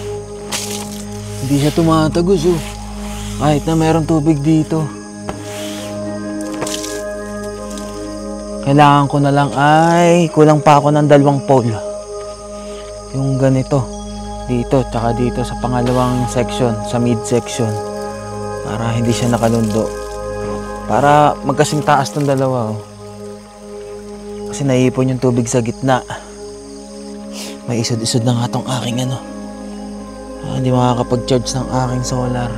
Hindi siya tumatagos oh. Kahit na mayroong tubig dito. Kailangan ko na lang ay kulang pa ako ng 2 pole. Yung ganito. Dito, tsaka dito sa pangalawang section, sa mid section. Para hindi siya nakalundo. Para magkasing taas ng dalawa oh. Kasi naiipon yung tubig sa gitna. May isod-isod na nga tong aking hindi makakapag-charge ng aking solar.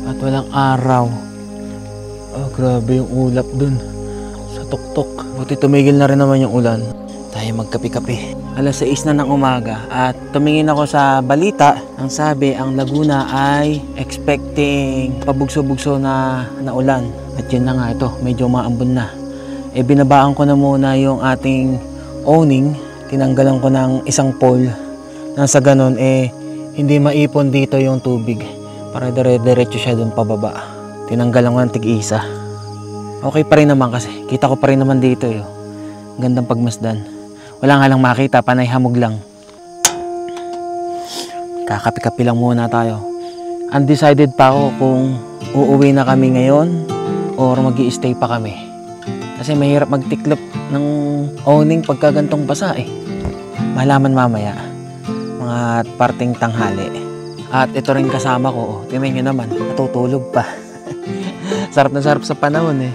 At walang araw. Oh, grabe yung ulap dun sa tuktok. Buti tumigil na rin naman yung ulan. Tayo magkape-kape. Alas 6 na ng umaga at tumingin ako sa balita. Ang sabi, ang Laguna ay expecting pabugso-bugso na ulan. At yun na nga ito, medyo maambon na. Binabaan ko na muna yung ating owning. Tinanggalan ko ng 1 pole. Nang sa ganun, hindi maipon dito yung tubig. Para dire-diretso siya dun pababa. Tinanggalan ko ng tig-isa. Okay pa rin naman kasi. Kita ko pa rin naman dito eh. Gandang pagmasdan. Wala nga lang makita, panay hamog lang. Kakapi-kapi lang muna tayo. Undecided pa ako kung uuwi na kami ngayon or mag-i-stay pa kami. Kasi mahirap magtiklop ng owning pagka gantong basa eh. Malaman mamaya. Mga parting tanghali. At ito rin kasama ko. Tingnan nyo naman, natutulog pa. Sarap na sarap sa panahon eh.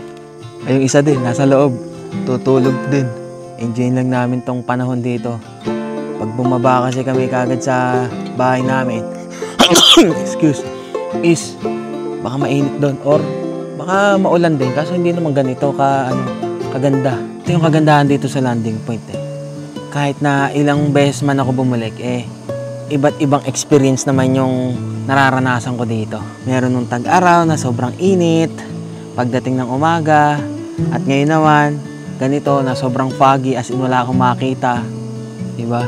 Ay, yung isa din, nasa loob. Tutulog din. Enjoy lang namin tong panahon dito. Pag bumaba kasi kami kagad sa bahay namin, excuse, is baka mainit doon or baka maulan din. Kaso hindi naman ganito kaganda. Ito yung kagandahan dito sa landing point eh. Kahit na ilang beses man ako bumalik iba't ibang experience naman yung nararanasan ko dito. Meron nung tag-araw na sobrang init, pagdating ng umaga, at ngayon naman, ganito na sobrang foggy as in wala akong makita. Diba?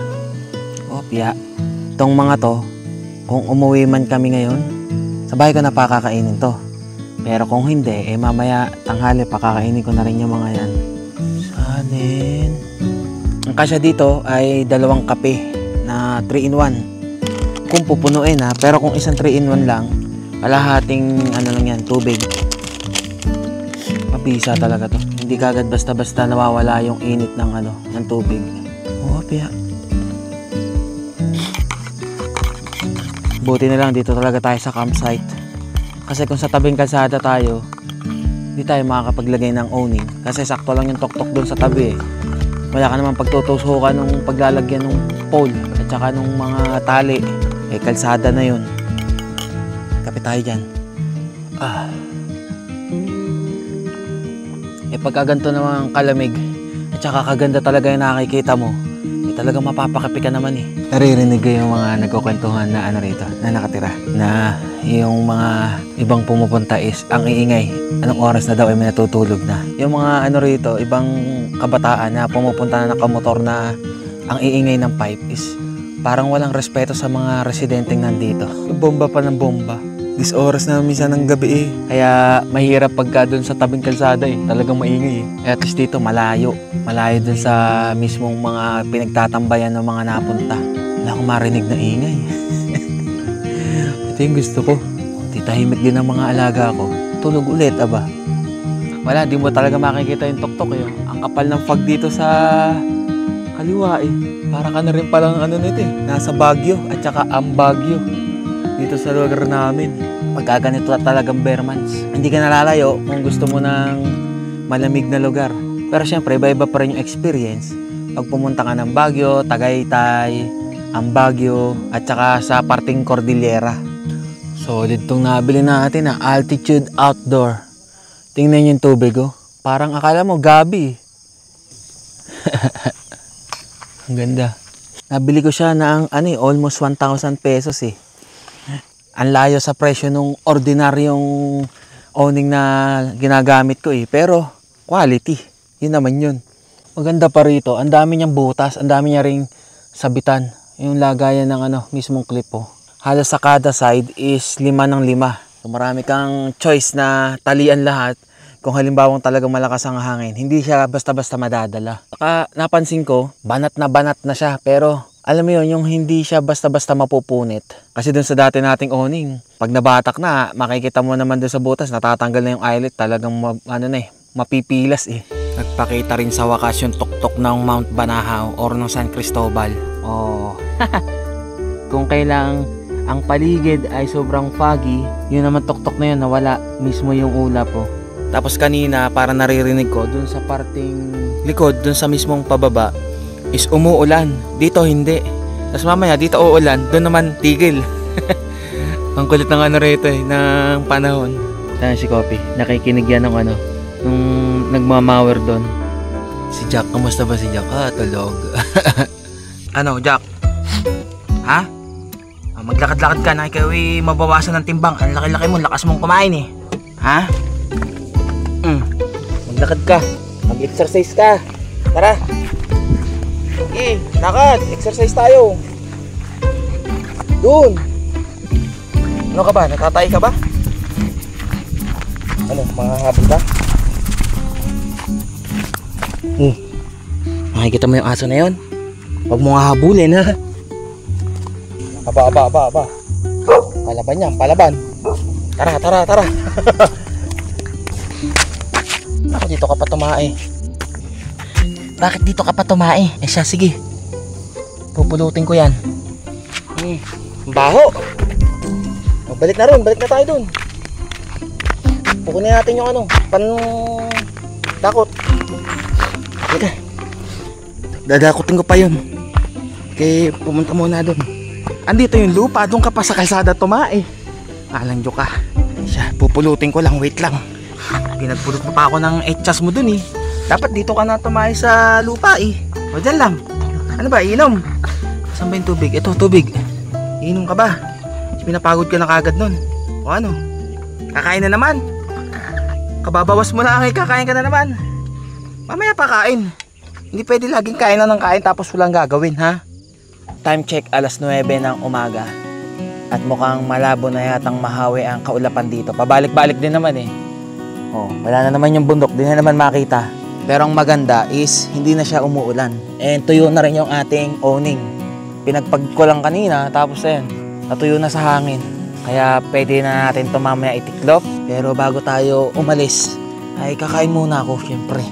Opya. Itong mga to, kung umuwi man kami ngayon, sa bahay ko na pakakainin to. Pero kung hindi, mamaya tanghali pakakainin ko na rin yung mga yan. Sanin. Ang kasya dito ay 2 kape na 3-in-1. Kung pupunuin pero kung isang 3-in-1 lang, kalahating lang yan, tubig. Mabisa talaga to. Hindi kagad basta-basta nawawala yung init ng tubig. Opya. Buti na lang dito talaga tayo sa campsite. Kasi kung sa tabing kalsada tayo, hindi tayo makakapaglagay ng owning. Kasi sakto lang yung tok-tok dun sa tabi eh. Wala ka naman pagtutusukan nung paglalagyan ng pole at saka nung mga tali. Kalsada na yun. Kape tayo dyan. Pagka ganito naman kalamig at saka kaganda talaga yung nakikita mo, talagang mapapakapi ka naman eh. Naririnig ko yung mga nagkukwentuhan na rito, na nakatira. Na yung mga ibang pumupunta is ang iingay. Anong oras na daw ay may natutulog na. Yung mga rito, ibang kabataan na pumupunta na nakamotor na ang iingay ng pipe is parang walang respeto sa mga residenteng nandito. Bomba pa ng bomba. 10 oras na minsan ng gabi eh. Kaya mahirap pagka dun sa tabing kalsada eh. Talagang maingay eh. At least dito malayo. Malayo dun sa mismong mga pinagtatambayan ng mga napunta. Wala akong marinig na ingay. Ito yung gusto ko. Pati tahimik din ang mga alaga ko. Tulog ulit, aba. Wala, di mo talaga makikita yung tuktok eh. Ang kapal ng fog dito sa kaliwa eh. Para ka na rin palang ano nito eh. Nasa Baguio at saka ang Baguio. Dito sa lugar namin. Pagka ganito talagang bare months. Hindi ka nalalayo kung gusto mo ng malamig na lugar. Pero syempre, iba-iba pa rin yung experience. Pag pumunta ka ng Baguio, Tagaytay, ang Baguio, at saka sa parting Cordillera. Solid tong nabili natin na Altitude Outdoor. Tingnan yung tubig oh. Parang akala mo gabi. Ang ganda. Nabili ko siya na almost 1,000 pesos eh. Ang layo sa presyo nung ordinaryong owning na ginagamit ko eh. Pero quality. Yun naman yun. Maganda pa rito. Ang dami niyang butas. Ang dami niya ring sabitan. Yung lagayan ng mismong clip oh. Halos sa kada side is 5 ng 5. So, marami kang choice na talian lahat kung halimbawang talagang malakas ang hangin. Hindi siya basta-basta madadala. Saka napansin ko, banat na siya. Pero alam mo yun, yung hindi siya basta-basta mapupunit. Kasi dun sa dati nating owning, pag nabatak na, makikita mo naman dun sa butas, natatanggal na yung eyelet. Talagang mapipilas eh. Nagpakita rin sa wakas yung tuktok ng Mount Banahaw or ng San Cristobal. Oh. Kung kailang ang paligid ay sobrang foggy, yun naman tuktok na yun, nawala mismo yung ulap po. Tapos kanina, para naririnig ko, dun sa parting likod, dun sa mismong pababa, is umuulan. Dito hindi. Tapos mamaya, dito uulan, dun naman tigil. Ang kulit ng rito eh, ng panahon. Saan si Kopi? Nakikinig yan ng nung nagmamawer dun. Si Jack, kamusta ba si Jack? Tulog. Jack? Ha? Maglakad-lakad ka na, ikaw mabawasan ng timbang. Ang laki-laki mo, lakas mong kumain eh. Ha? Maglakad ka. Mag-exercise ka. Tara. Lakad. Exercise tayo. Doon. Ano ka ba? Natatay ka ba? Manghahabol ka? Makikita mo yung aso na yun? Huwag mo nga habulin ha. Aba. Palaban yan, palaban. Tara. Ako dito ka pa tumae. Bakit dito ka pa tumae? Siya, sige. Pupulutin ko yan. Baho. Balik na tayo dun. Pukunin natin yung dakot. Halika. Dadakotin ko pa yun. Okay, pumunta muna dun. Andito yung lupa, doon ka pa sa kalsada tumae. Alangyo ka. Siya, pupulutin ko lang, wait lang. Pinagpulot mo pa ako ng etchas mo dun eh. Dapat dito ka na tumae sa lupa eh. O dyan lang. Ano ba, iinom? Saan ba yung tubig? Ito, tubig. Iinom ka ba? Pinapagod ka na kagad nun. O ano? Kakain na naman. Kababawas mo na kakain ka na naman. Mamaya pa kain. Hindi pwede laging kain na ng kain tapos walang gagawin ha. Time check, alas 9 ng umaga. At mukhang malabo na yatang mahawi ang kaulapan dito. Pabalik-balik din naman eh. Wala na naman yung bundok, di na naman makita. Pero ang maganda is hindi na siya umuulan. And tuyo na rin yung ating owning. Pinagpag ko lang kanina, tapos ayun, natuyo na sa hangin. Kaya pwede na natin ito mamaya itiklop. Pero bago tayo umalis, ay kakain muna ako syempre.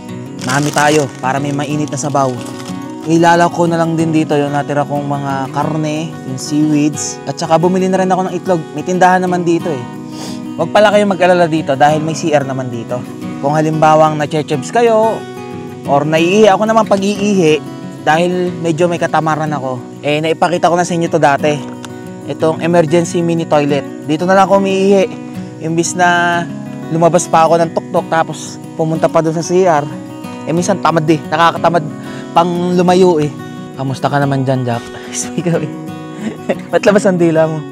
Marami tayo para may mainit na sabaw. Ilalaw ko na lang din dito yung natira kong mga karne, yung seaweeds. At saka bumili na rin ako ng itlog. May tindahan naman dito eh. Huwag pala kayong mag-alala dito dahil may CR naman dito. Kung halimbawang na-chebs kayo or naiihi ako naman pag-iihi dahil medyo may katamaran ako. Naipakita ko na sa inyo to dati. Itong emergency mini toilet. Dito na lang ako umiihi. Imbis na lumabas pa ako ng tuktok tapos pumunta pa doon sa CR. Minsan tamad eh. Nakakatamad pang lumayo eh. Kamusta ka naman dyan, Jack? Ikaw eh. Ba't labas ang dila mo?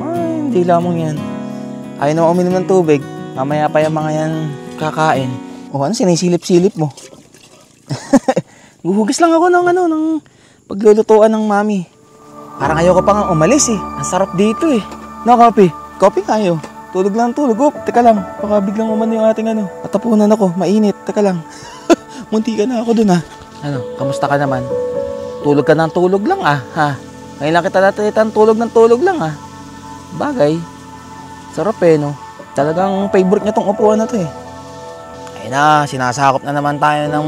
Ay, dila mo yan. Ayaw na uminom ng tubig. Mamaya pa yung mga yan kakain. Ano sinisilip-silip mo? Guhugas lang ako ng paglulutuan ng mami. Parang ayoko pa nga umalis eh. Ang sarap dito eh. Kopi. Kopi kayo. Tulog lang tulog. Teka lang. Baka biglang umano yung ating Patapunan ako. Mainit. Teka lang. Munti ka na ako dun ha. Kamusta ka naman? Tulog ka ng tulog lang ha. Ngayon lang kita natalitan tulog ng tulog lang ha. Bagay. Sarap no? Talagang favorite niya tong upuan na to Ayun na, sinasakop na naman tayo ng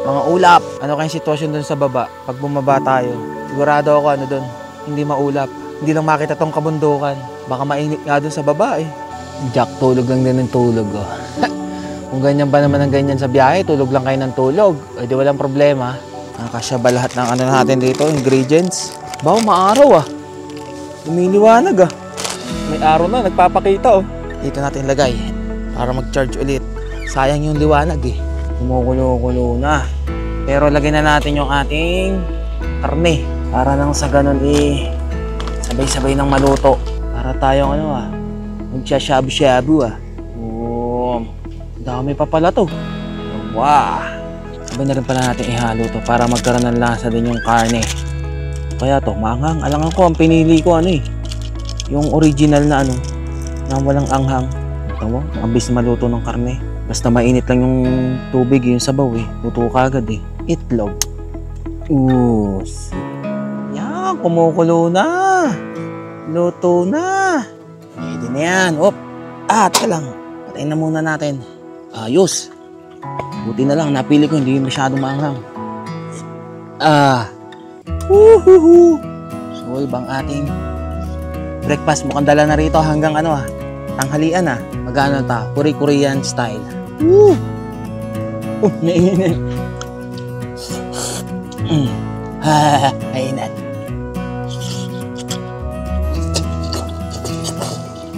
mga ulap. Ano kayong sitwasyon dun sa baba? Pag bumaba tayo, sigurado ako dun, hindi maulap. Hindi lang makita tong kabundukan. Baka mainit nga dun sa baba Jack, tulog lang din ng tulog Kung ganyan ba naman ang ganyan sa biyahe, tulog lang kayo ng tulog. Di walang problema. Nakasya ba lahat ng natin dito, ingredients? Bawo, maaraw Lumiliwanag May araw na, nagpapakita Dito natin lagay para mag-charge ulit. Sayang yung liwanag Kumukulo-kulo na. Pero lagay na natin yung ating karne. Para nang sa ganun sabay-sabay ng maluto. Para tayong magsashabu-shabu dami pa pala to. Wow! Sabay na rin pala natin ihalo to para magkaroon ng lasa din yung karne. Kaya to, maanghang. Alangan ko, ang pinili ko yung original na na walang anghang. Ito mo, mabilis maluto ng karne. Basta mainit lang yung tubig, yung sabaw luto ka agad Itlog. Yan, kumukulo na. Luto na. Pwede na yan. Teka lang. Patayin na muna natin. Ayos. Buti na lang, napili ko hindi masyadong maanghang. So, ibang ating breakfast. Mukhang dala na rito hanggang tanghalian Magano Korean style. Nainit. Hainat.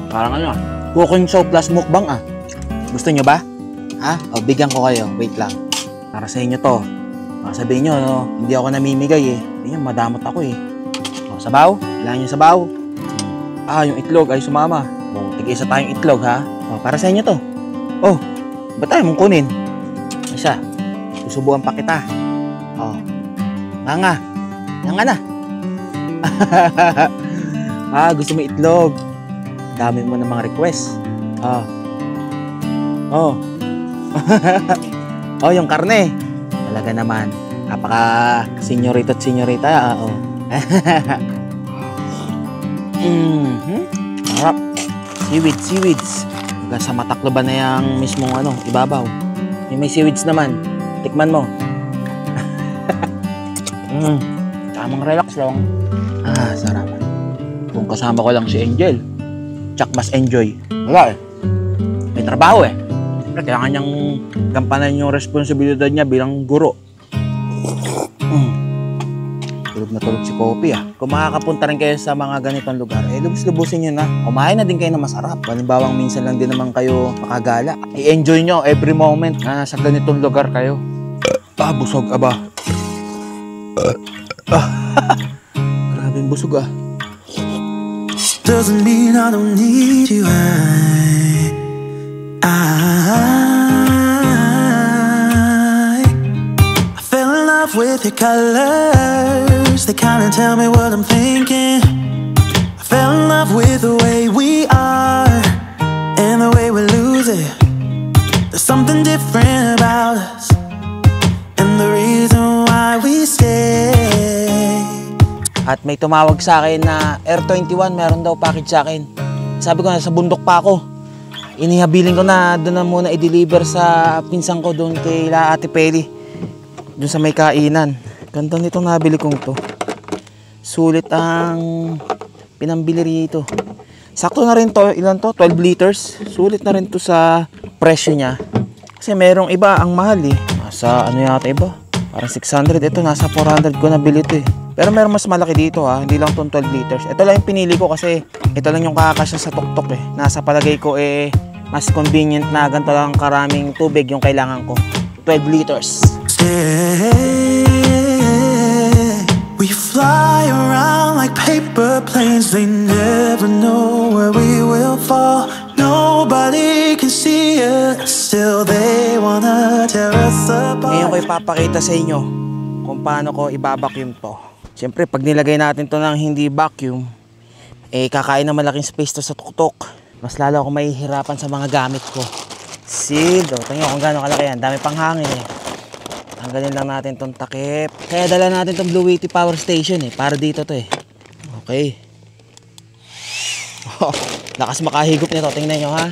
Parang cooking show plus mukbang Gusto nyo ba? Bigyan ko kayo. Wait lang. Para sa inyo to. Sabihin nyo, hindi ako namimigay Hindi madamot ako Sabaw? Kailangan nyo sabaw? Yung itlog ay sumama. Tig-isa tayong itlog para sa inyo to. Ba't tayo mong kunin? Isa. Susubuan pa kita. Nga na. Gusto mo itlog. Dami mo ng mga request. Yung karne. Talaga naman. Napaka senyorita at senyorita. Harap. Seaweeds. Hanggang sa matakloban na yung mismong ibabaw. May seaweeds naman. Tikman mo. Tamang relax lang. Sarap. Kung kasama ko lang si Angel, tsak mas enjoy. Wala May trabaho Kailangan niyang gampanan yung responsibilidad niya bilang guro. Tulog na tulog si Kopi Kung makakapunta rin kayo sa mga ganitong lugar, lubos-lubusin nyo na. Kumain na din kayo na masarap. Halimbawang minsan lang din naman kayo makagala. I-enjoy nyo every moment na sa ganitong lugar kayo. Busog Grabe yung busog Doesn't mean I don't need you. I fell in love with your colors. They kinda tell me what I'm thinking. I fell in love with the way we are and the way we lose it. There's something different about us and the reason why we stay. At may tumawag sa akin na Air 21, meron daw package sa akin. Sabi ko, nasa bundok pa ako. Inihabilin ko na doon na muna i-deliver sa pinsan ko doon kay Ate Peli. Doon sa may kainan. Ganda nitong nabili kong to. Sulit ang pinambili rito. Sakto na rin to. Ilan to? 12 liters. Sulit na rin to sa presyo niya. Kasi merong iba ang mahal Nasa yata iba? Parang 600. Ito nasa 400 ko nabili to Pero meron mas malaki dito Hindi lang itong 12 liters. Ito lang yung pinili ko kasi ito lang yung kakasya sa tuktok Nasa palagay ko mas convenient na ganito lang karaming tubig yung kailangan ko. 12 liters. We fly around like paper planes. They never know where we will fall. Nobody can see us. Still they wanna tear us apart. Ngayon ko ipapakita sa inyo kung paano ko i-vacuum to. Siyempre, pag nilagay natin to ng hindi vacuum, kakain ng malaking space to sa tuktok. Mas lalo ako mahihirapan sa mga gamit ko. Sealed. Tingnan kung gaano kalaki yan. Dami pang hangin Tanggalin lang natin tong takip. Kaya dala natin tong Blue Witty Power Station para dito to Okay. Lakas makahigop nito. Tingnan nyo ha.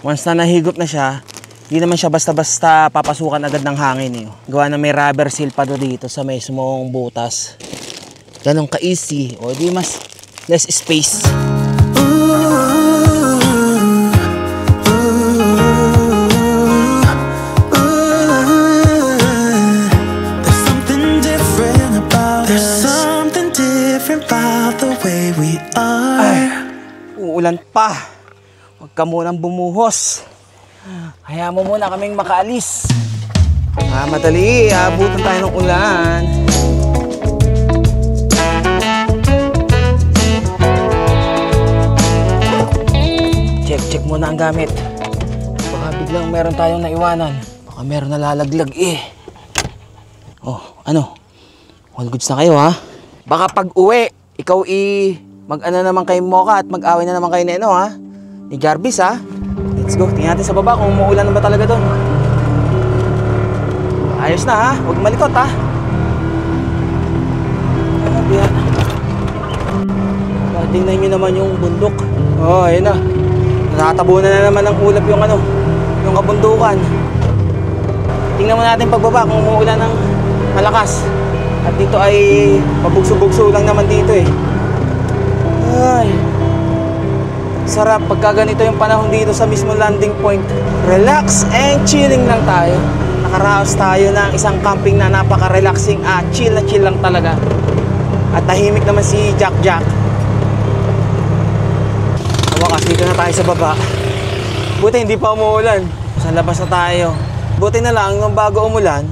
Once na nahigop na siya, di naman siya basta-basta papasukan agad ng hangin eh. Gawa na may rubber seal pa do dito sa mismong butas. Ganun ka-easy. O di mas less space. Uulan pa. Huwag ka munang bumuhos. Hayaan mo muna kaming makaalis. Madali. Abutan tayo ng ulan. Check muna ang gamit. Baka biglang meron tayong naiwanan. Baka meron nalalaglag eh. Oh, ano? All goods na kayo ha? Baka pag uwi, ikaw mag-ano naman kay Mocha at mag-away na naman kay Neno ha? Ni Jarvis ha? Let's go, tingnan natin sa baba kung umuulan na ba talaga doon. Ayos na ha? Huwag malikot ha? Grabe ha? Tingnan nyo naman yung bundok. Oh, ayun na. Natatabunan na naman ng ulap yung kabundukan. Tingnan mo natin pagbaba kung umuulan ng malakas. At dito ay pabugso-bugso lang naman dito eh. Ay, sarap pagka ganito yung panahon dito sa mismo landing point. Relax and chilling lang tayo. Nakaraos tayo ng isang camping na napaka-relaxing at chill na chill lang talaga. At tahimik naman si Jack. Wakas dito na tayo sa baba. Buti hindi pa umuulan. Sa labas na tayo. Buti na lang nung bago umulan,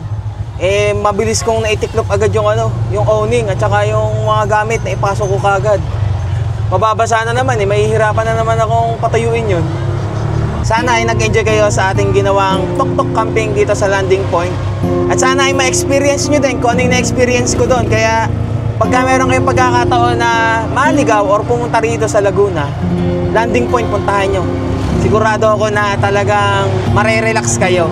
mabilis kong naitiklop agad yung owning at saka yung mga gamit na ipasok ko kagad. Mababasa na naman mahihirapan na naman akong patayuin yun. Sana ay nag-enjoy kayo sa ating ginawang tok-tok camping dito sa landing point. At sana ay ma-experience nyo din kung ano yung na-experience ko doon. Kaya pagka meron kayong pagkakataon na maligaw or pumunta rito sa Laguna, landing point puntahan nyo. Sigurado ako na talagang marerelax kayo.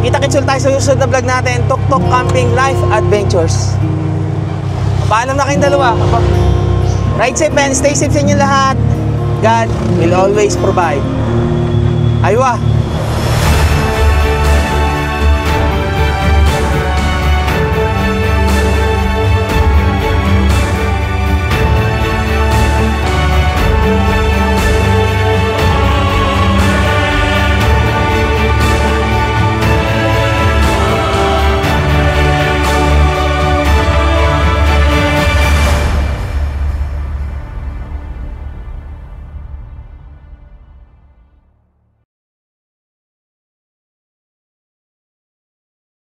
Kita-kits ulit tayo sa susunod na vlog natin, Tok Tok Camping Life Adventures. Paalam na kayong dalawa. Ride safe and stay safe sa inyo lahat. God will always provide. Aywa!